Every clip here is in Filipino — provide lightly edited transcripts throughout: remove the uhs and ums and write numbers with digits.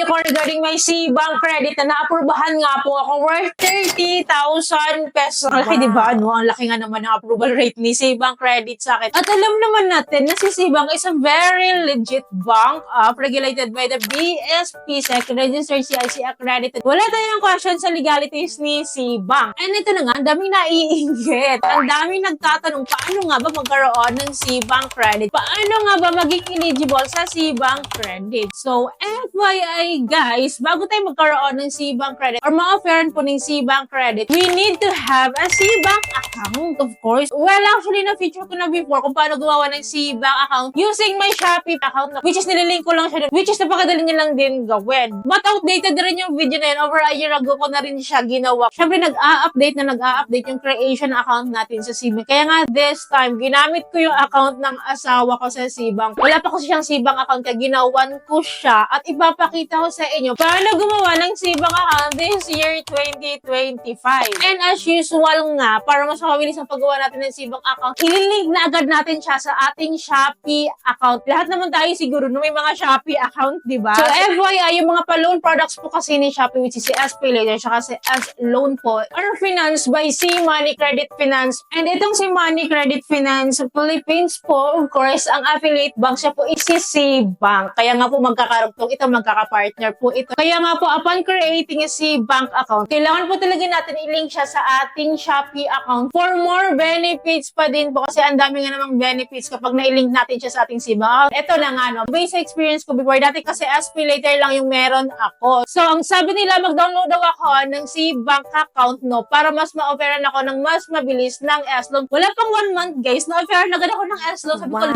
video ko regarding my C-Bank credit na naaprubahan nga po ako worth 30,000 pesos. Ang laki, diba? Ano? Ang laki nga naman ng approval rate ni C-Bank credit sa akin. At alam naman natin na si C-Bank is a very legit bank regulated by the BSP, registered CIC accredited. Wala tayong question sa legalities ni C-Bank. And ito na nga, ang daming naiinggit. Ang daming nagtatanong, paano nga ba magkaroon ng C-Bank credit? Paano nga ba maging eligible sa C-Bank credit? So, FYI guys, bago tayo magkaroon ng C-Bank credit or ma-offeran po ng C-Bank credit, we need to have a C-Bank account, of course. Well, actually, na-feature ko na before kung paano gumawa ng C-Bank account using my Shopee account, which is nililink ko lang siya doon, which is napakadali niya lang din gawin. But outdated rin yung video na yun. Over a year ago ko na rin siya ginawa. Siyempre, nag-a-update yung creation account natin sa C-Bank. Kaya nga, this time, ginamit ko yung account ng asawa ko sa C-Bank. Wala pa kasi siyang C-Bank account, kaya ginawan ko siya at ipapakita ko sa inyo paano gumawa ng C-Bank account this year 2025. And as usual nga, para mas mabilis ang paggawa natin ng C-Bank account, ililink na agad natin siya sa ating Shopee account. Lahat naman tayo siguro no may mga Shopee account, di ba? So FYI, yung mga pa-loan products po kasi ni Shopee, which is si SPayLater, saka si S-Loan po, are financed by C-Money Credit Finance. And itong si Money Credit Finance Philippines po, of course, ang affiliate bank siya po is si C-Bank. Kaya nga po magkakarugtong ito, magkakapartner po ito. Kaya nga po, upon creating a C-Bank account, kailangan po talaga natin i-link siya sa ating Shopee account for more benefits pa din po kasi ang dami nga namang benefits kapag na-link natin siya sa ating C-Bank account. Ito na nga, no? Based sa experience ko before, dati kasi SPayLater lang yung meron ako. So, ang sabi nila, mag-download daw ako ng C-Bank account, no? Para mas ma-offeran ako ng mas mabilis ng S-Loan. Wala pang 1 month, guys. Na-offeran agad ako ng S-Loan. Sabi ko,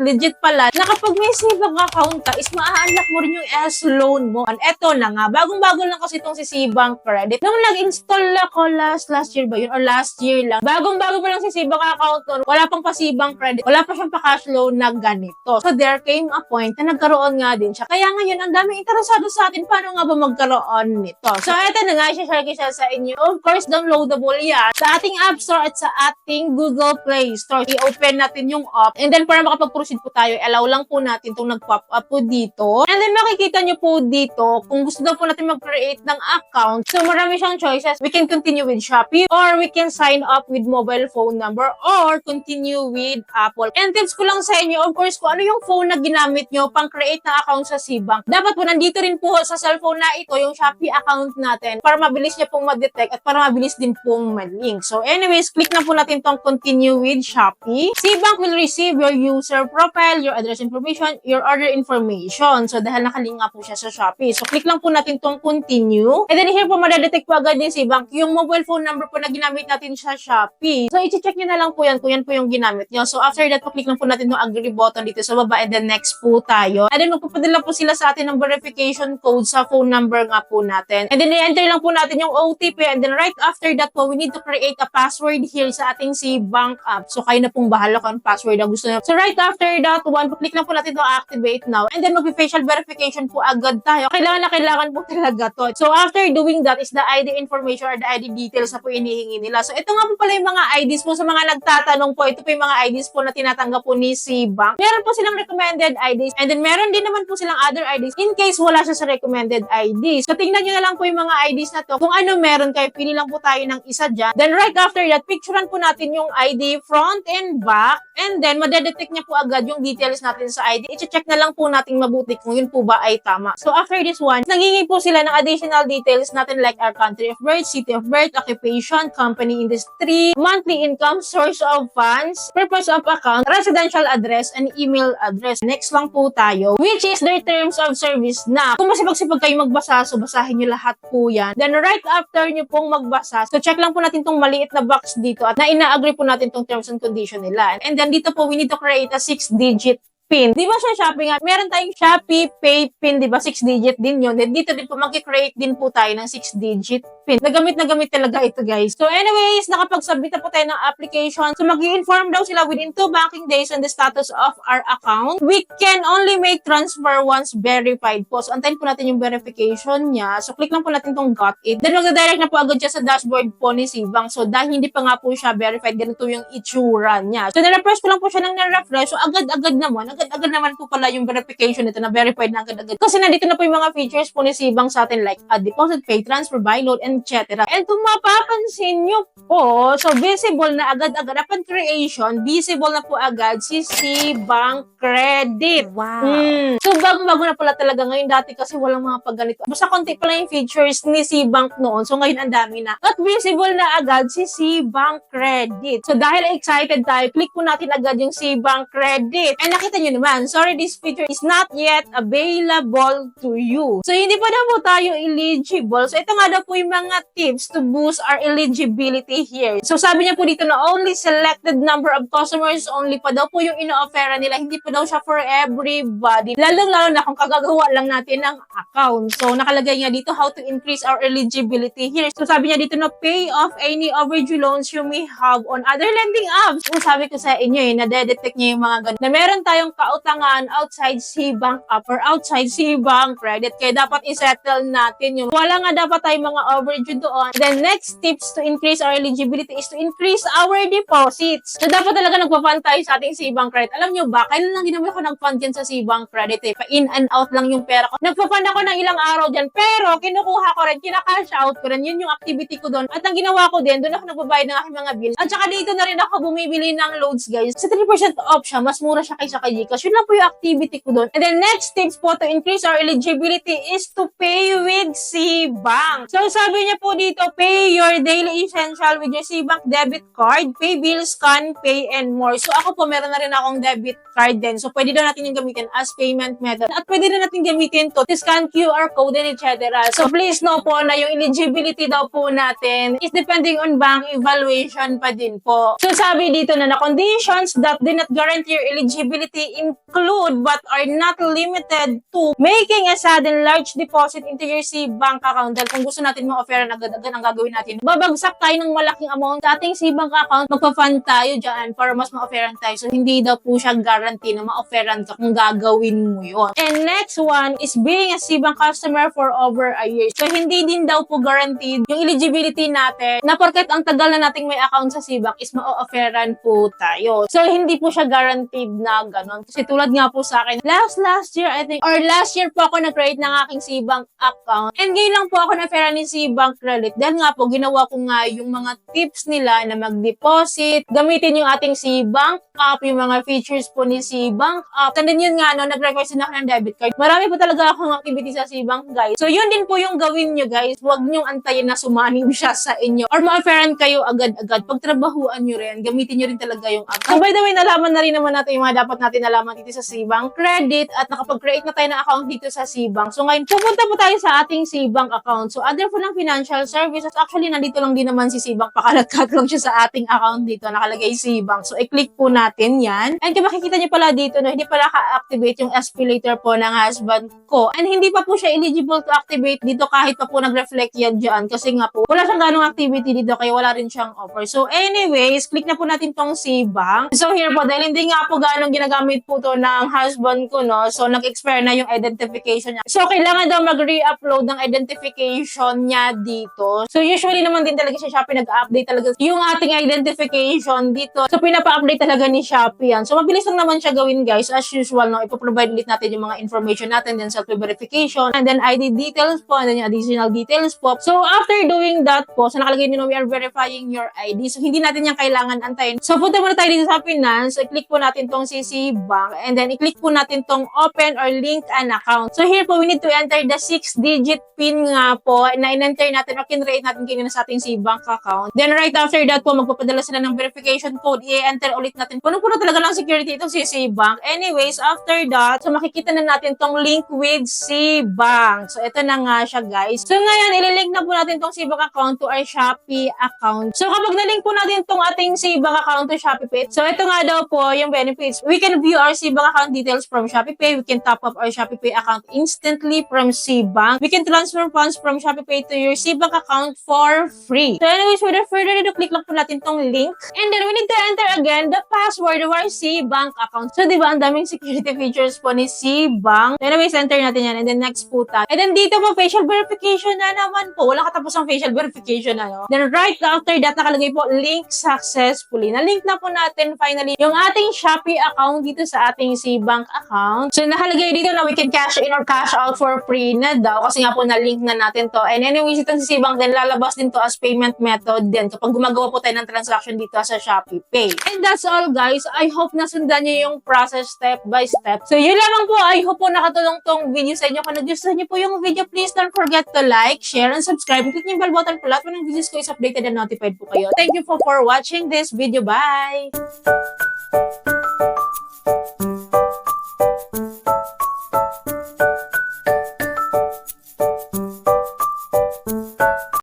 legit pala. Na kapag may C-Bank account ka, is ma-unlock mo rin yung S-Loan mo. And eto na nga, bagong-bago lang kasi itong si C-Bank credit. Nung nag-install ako last year ba yun? Or last year lang. Bagong-bago pa lang si C-Bank account nun. Wala pang pa C-Bank credit. Wala pa siyang pa-cash loan na ganito. So, there came a point na nagkaroon nga din siya. Kaya ngayon, ang daming interesado sa atin. Paano nga ba magkaroon nito? So, eto na nga, share ko siya sa inyo. Of course, downloadable yan sa ating App Store at sa ating Google Play Store. I-open natin yung app. And then, para makapag-proceed po tayo, allow lang po natin itong nag-pop up po dito. And then, makikita nyo po dito, kung gusto daw po natin mag-create ng account. So, marami siyang choices. We can continue with Shopee or we can sign up with mobile phone number or continue with Apple. And tips ko lang sa inyo, of course, kung ano yung phone na ginamit nyo pang-create ng account sa C-Bank. Dapat po, nandito rin po sa cellphone na ito, yung Shopee account natin para mabilis niya pong ma-detect at para mabilis din pong ma-link. So, anyways, click na po natin tong continue with Shopee. C-Bank will receive your user profile, your address information, your order information. So, dahil nakalink nga po siya sa Shopee. So, click lang po natin tong continue. And then here po, madedetect po agad din C-Bank yung mobile phone number po na ginamit natin sa Shopee. So, i-check nyo na lang po yan kung yan po yung ginamit nyo. So, after that po, click lang po natin yung agree button dito sa baba and then next po tayo. And then, magpapadala po sila sa atin ng verification code sa phone number nga po natin. And then, i-enter lang po natin yung OTP. And then, right after that po, we need to create a password here sa ating C-Bank app. So, kayo na pong bahala kung password ang gusto nyo. So, right after that one, click lang po natin to activate now. And then, mag-facial verification po agad tayo. Kailangan po talaga to. So, after doing that is the ID information or the ID details na po inihingi nila. So, ito nga po pala yung mga IDs po sa mga nagtatanong po. Ito po yung mga IDs po na tinatanggap po ni C-Bank. Meron po silang recommended IDs. And then, meron din naman po silang other IDs in case wala siya sa recommended IDs. So, tingnan nyo na lang po yung mga IDs na to. Kung ano meron kayo, pili lang po tayo ng isa dyan. Then, right after that, picturean po natin yung ID front and back. And then, madedetect niya po agad yung details natin sa ID. I-check na lang po natin mabuti kung yun po ba ay tama. So, after this one, nangingi po sila ng additional details natin like our country of birth, city of birth, occupation, company industry, monthly income, source of funds, purpose of account, residential address, and email address. Next lang po tayo, which is their terms of service na. Kung masipag-sipag kayo magbasa, so basahin nyo lahat po yan. Then, right after nyo pong magbasa, so check lang po natin tong maliit na box dito at na ina-agree po natin tong terms and condition nila. And then, dito po, we need to create a 6-digit PIN. Di ba sa Shopee nga, meron tayong Shopee Pay PIN, di ba? 6-digit din yun. And dito din po, mag-create din po tayo ng 6-digit PIN. Nagamit talaga ito, guys. So anyways, nakapag-submit na po tayo ng application. So mag-i-inform daw sila within 2 banking days on the status of our account. We can only make transfer once verified po. So antayin po natin yung verification niya. So click lang po natin tong got it. Then magda-direct na po agad siya sa dashboard po ni C-Bank. So dahil hindi pa nga po siya verified, ganito yung itsura niya. So na-refresh ko lang po siya ng na-refresh. So agad-agad naman, agad-agad naman po pala yung verification nito na verified na agad-agad. Kasi nandito na po yung mga features po ni Cbank sa atin like deposit, pay, transfer, buy, load, etc. And kung mapapansin nyo po, so visible na agad-agad upon creation, visible na po agad si Cbank Credit. Wow. So bago-bago na pala talaga ngayon. Dati kasi walang mga pagganito. Basta konti pala yung features ni Cbank noon. So ngayon ang dami na. At visible na agad si Cbank Credit. So dahil excited tayo, click po natin agad yung Cbank Credit. And nakita nyo naman, sorry, this feature is not yet available to you. So hindi pa na po tayo eligible. So ito nga daw po yung mga tips to boost our eligibility here. So sabi niya po dito na only selected number of customers only pa daw po yung ino-offera nila. Hindi pa daw siya for everybody. Lalong-lalo na kung kagagawa lang natin ng account. So nakalagay nga dito how to increase our eligibility here. So sabi niya dito na pay off any overdue loans you may have on other lending apps. So sabi ko sa inyo nadedetect niya yung mga ganun. Na meron tayong kautangan outside Cbank app or outside Cbank Credit. Kaya dapat isettle natin yung wala nga dapat tayong mga overdue doon. The next tips to increase our eligibility is to increase our deposits. So dapat talaga nagpa-fund tayo sa ating Cbank Credit. Alam nyo ba, kailan lang din naman ako nag-fund dyan sa Cbank Credit eh. Pa-in and out lang yung pera ko. Nagpa-fund ako ng ilang araw dyan, pero kinukuha ko rin, kinakash out ko rin. Yun yung activity ko doon. At ang ginawa ko din, doon ako nagbabayad ng aking mga bills. At saka dito na rin ako bumibili ng loads, guys. Sa 3% off siya, mas mura siya kaysa kay Gcash. Yun lang po yung activity ko doon. And then next tips po to increase our eligibility is to pay with Cbank. So sabi niya po dito, pay your daily essential with your Cbank debit card, pay bills, scan, pay, and more. So ako po, meron na rin akong debit card din. So pwede daw natin yung gamitin as payment method. At pwede na natin gamitin to scan QR code and etc. So please know po na yung eligibility daw po natin is depending on bank evaluation pa din po. So sabi dito na conditions that do not guarantee your eligibility include but are not limited to making a sudden large deposit into your Cbank account. Dahil kung gusto natin ma-offeran agad-agad ang gagawin natin, babagsak tayo ng malaking amount sa ating Cbank account, magpa-fund tayo dyan para mas ma-offeran tayo. So hindi daw po siya guarantee na ma-offeran ka kung gagawin mo yun. And next one is being a Cbank customer for over a year. So hindi din daw po guaranteed yung eligibility natin na porket ang tagal na nating may account sa Cbank is ma-offeran po tayo. So hindi po siya guaranteed na ganun. Kasi tulad nga po sa akin, last year I think, or last year po ako nag-create ng aking Cbank account. And ngayon lang po ako na-offeran ni Cbank Credit. Dahil nga po, ginawa ko nga yung mga tips nila na mag-deposit, gamitin yung ating Cbank app, yung mga features po ni Cbank app. And then yun nga, nag-request din ako ng debit card. Marami po talaga akong activity sa Cbank, guys. So yun din po yung gawin nyo, guys. Huwag nyong antayin na sumanib siya sa inyo. Or ma-offeran kayo agad-agad. Pagtrabahuan nyo rin, gamitin nyo rin talaga yung app. So by the way, nalaman na rin naman natin yung mga dapat natin nalaman dito sa Cbank Credit at nakapag-create na tayo ng account dito sa Cbank. So ngayon, pupunta po tayo sa ating Cbank account. So other po ng financial services, actually nandito lang din naman si Cbank. Pakalat-kat lang siya sa ating account dito. Nakalagay Cbank. So i-click po natin yan. And kung makikita nyo pala dito, no, hindi pala ka-activate yung SPayLater po ng husband ko. And hindi pa po siya eligible to activate dito kahit pa po nag-reflect yan dyan. Kasi nga po, wala siyang ganong activity dito kaya wala rin siyang offer. So anyways, click na po natin tong Cbank. So here po, dahil hindi nga po ganong ginagamit po to ng husband ko, no. So nag-expire na yung identification niya. So kailangan daw mag-re-upload ng identification niya dito. So usually naman din talaga sa Shopee nag-update talaga yung ating identification dito. So pinapa-update talaga ni Shopee yan. So mabilis lang naman siya gawin, guys. As usual, no, ipoprovide ulit natin yung mga information natin, then self-verification, and then ID details po, and then yung additional details po. So after doing that po, so nakalagay nyo, we are verifying your ID. So hindi natin yung kailangan antayin. So punta muna tayo dito sa finance. So i-click po natin tong Cbank, and then i-click po natin tong open or link an account. So here po, we need to enter the 6-digit PIN nga po na in-enter natin o kinreate natin kanina sa ating Cbank account. Then right after that po, magpapadala sila ng verification code. I-enter ulit natin. Puno-puno talaga lang security itong Cbank. Anyways, after that, so makikita na natin tong link with Cbank. So ito na nga siya, guys. So ngayon, ililink na po natin tong Cbank account to our Shopee account. So kapag nalink po natin tong ating Cbank account to Shopee Pay, so ito nga daw po yung benefits. We can view our Cbank account details from Shopee Pay. We can top up our Shopee Pay account instantly from Cbank. We can transfer funds from Shopee Pay to your Cbank account for free. So anyways, without further ado, click lang po natin tong link. And then we need to enter again the password of our Cbank account. So diba, ang daming security features po ni Cbank. Anyways, enter natin yan. And then next po tayo. And then dito po, facial verification na naman po. Wala katapos ang facial verification na, no? Then right after that, nakalagay po, link successfully. Na-link na po natin finally yung ating Shopee account dito sa ating Cbank account. So, nakalagay dito na we can cash in or cash out for free na daw kasi nga po na-link na natin to. And anyways, itong si Cbank din, lalabas din to as payment method din kapag gumagawa po tayo ng transaction dito sa Shopee Pay. And that's all guys. I hope nasundan nyo yung process step by step. So, yun lamang po. I hope po nakatulong tong video sa inyo. Kung nagustuhan nyo po yung video, please don't forget to like, share, and subscribe. Click yung bell button po lahat ng videos ko is updated and notified po kayo. Thank you for watching this video. Bye!